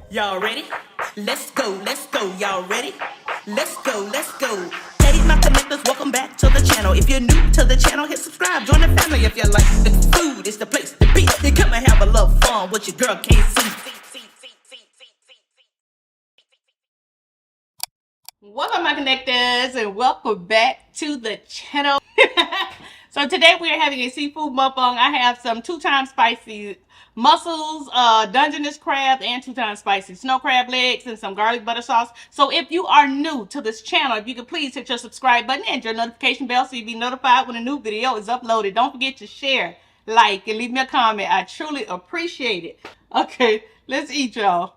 Y'all ready? Let's go, y'all ready? Let's go. Hey, my connectors, welcome back to the channel. If you're new to the channel, hit subscribe, join the family. If you like the food, it's the place to be. You come and have a little fun, what your girl can't see. What's up, my connectors, and welcome back to the channel. So today we are having a seafood mukbang. I have some 2-time spicy mussels, Dungeness crab, and 2-time spicy snow crab legs, and some garlic butter sauce. So if you are new to this channel, if you could please hit your subscribe button and your notification bell so you'll be notified when a new video is uploaded. Don't forget to share, like, and leave me a comment. I truly appreciate it. Okay, let's eat, y'all.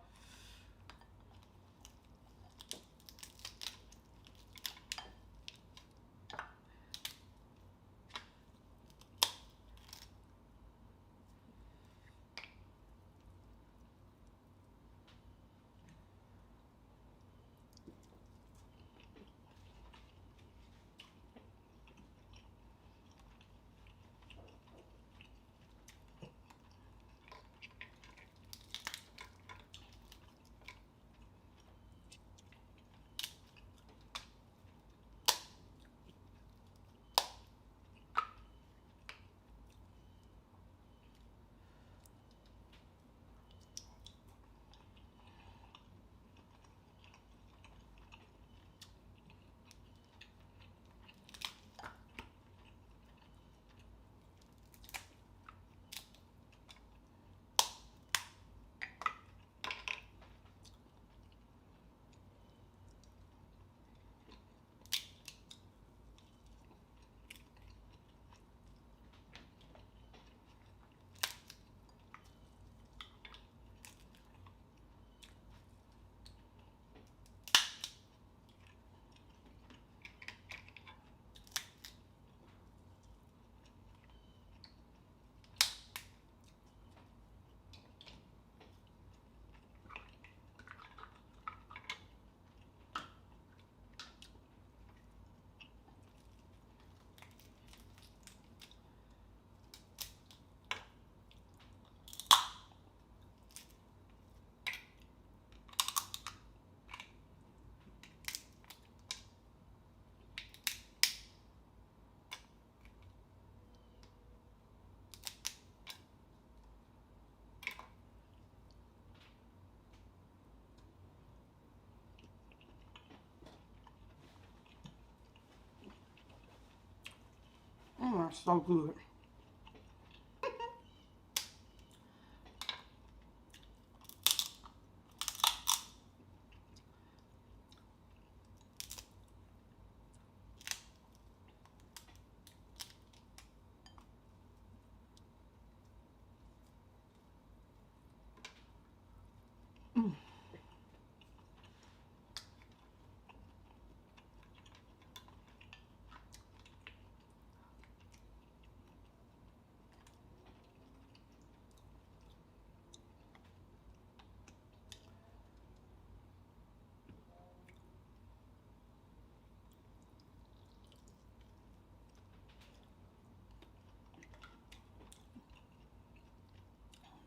That's so good.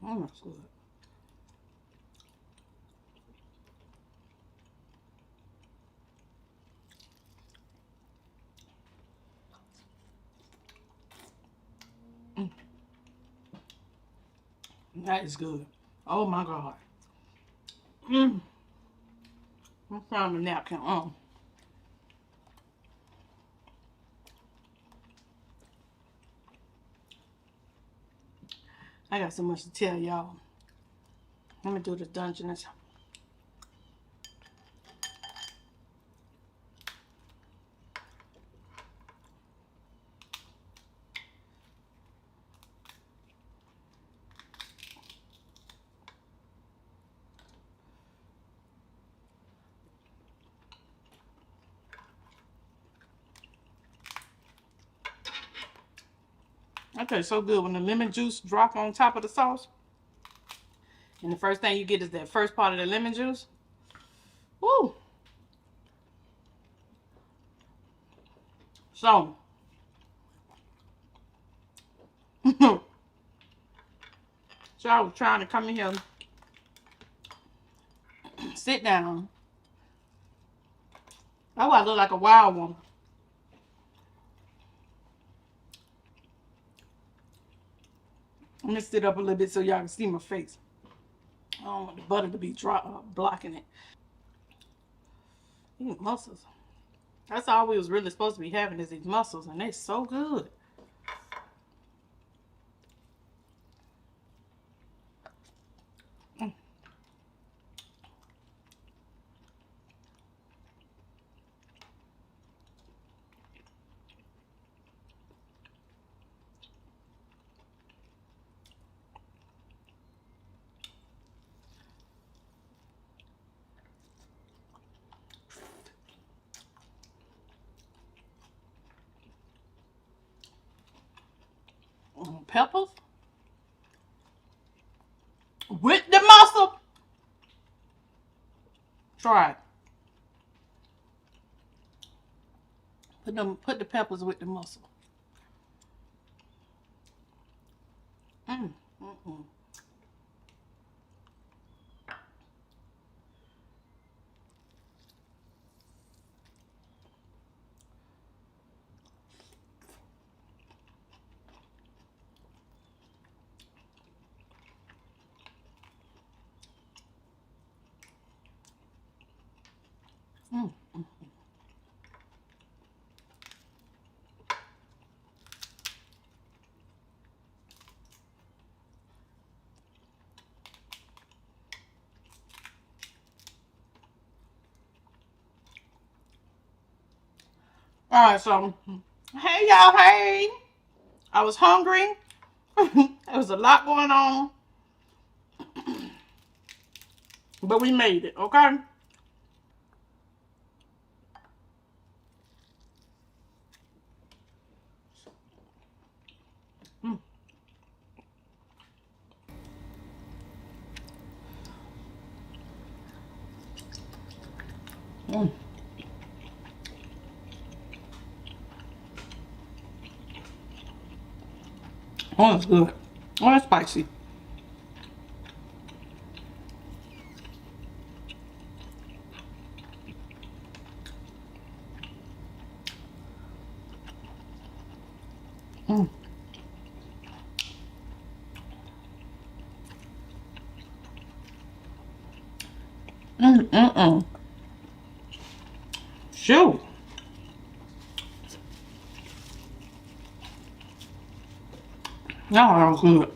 That's good. That is good. Oh my God. I'm trying a napkin. I got so much to tell y'all. Let me do the Dungeness. That tastes so good when the lemon juice drop on top of the sauce. And the first thing you get is that first part of the lemon juice. Woo! So, so I was trying to come in here sit down. That's why I look like a wild one. Let me sit up a little bit so y'all can see my face. I don't want the butter to be blocking it. These mussels. That's all we was really supposed to be having is these mussels, and they're so good. Peppers with the mussel. Try it. Put the peppers with the mussel. All right, so hey y'all, hey. I was hungry. There was a lot going on, but we made it, okay? Oh, that's good. Oh, that's spicy. Shoot. That was good.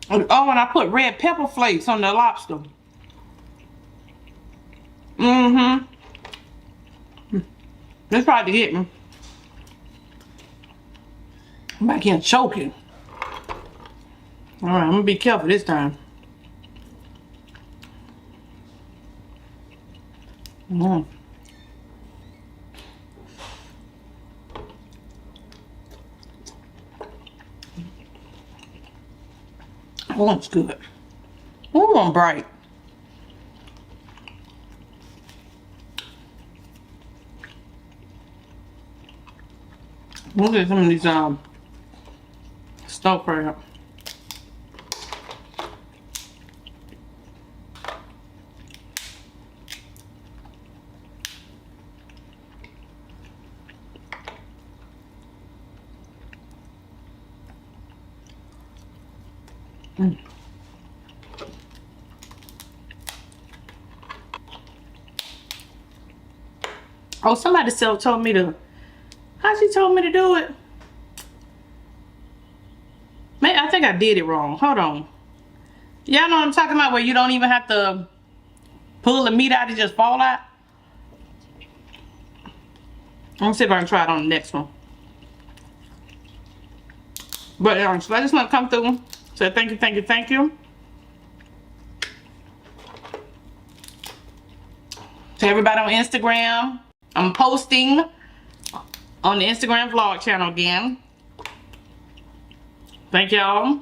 Oh, and I put red pepper flakes on the lobster. This probably to get me. I'm back here choking. All right, I'm gonna be careful this time. Oh, it's good. Oh, I'm bright. Look at some of these snow crab. Oh, somebody told me to. How she told me to do it? Man, I think I did it wrong. Hold on. Y'all know what I'm talking about, where you don't even have to pull the meat out, it just fall out? I'm gonna see if I can try it on the next one. But so I just want to come through. So thank you, thank you, thank you. To everybody on Instagram. I'm posting on the Instagram vlog channel again. Thank y'all.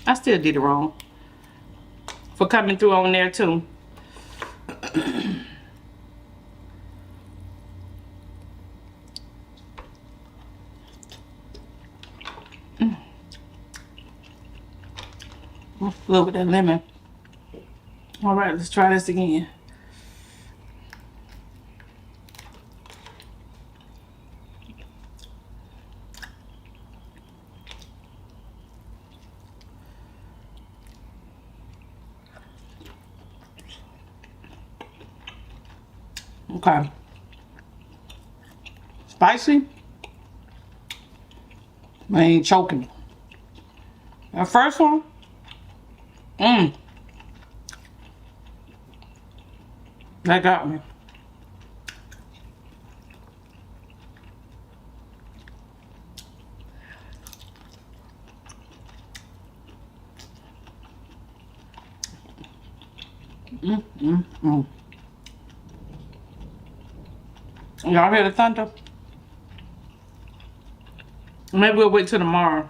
I still did it wrong. For coming through on there too. A little bit of lemon. All right, let's try this again. Okay. Spicy. I ain't choking me. That first one. That got me. Y'all hear the thunder? Maybe we'll wait till tomorrow.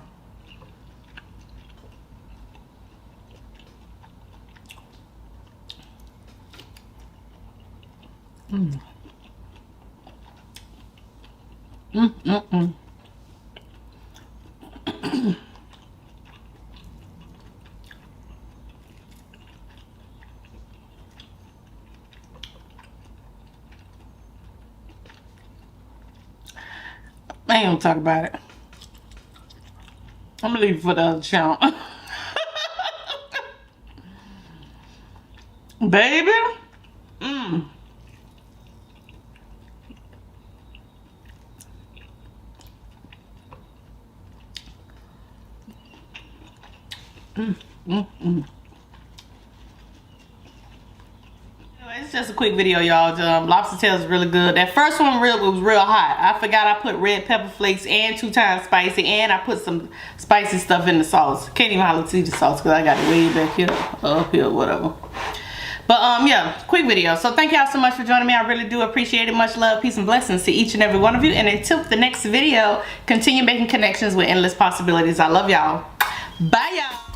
I ain't gonna talk about it. I'm gonna leave it for the other channel. Baby. It's just a quick video, y'all. Lobster tail is really good. That first one was real hot. I forgot I put red pepper flakes and 2 times spicy, and I put some spicy stuff in the sauce. Can't even hardly see the sauce because I got it way back here, up here, whatever. But yeah, quick video. So thank y'all so much for joining me. I really do appreciate it. Much love, peace, and blessings to each and every one of you. And until the next video, continue making connections with endless possibilities. I love y'all. Bye, y'all.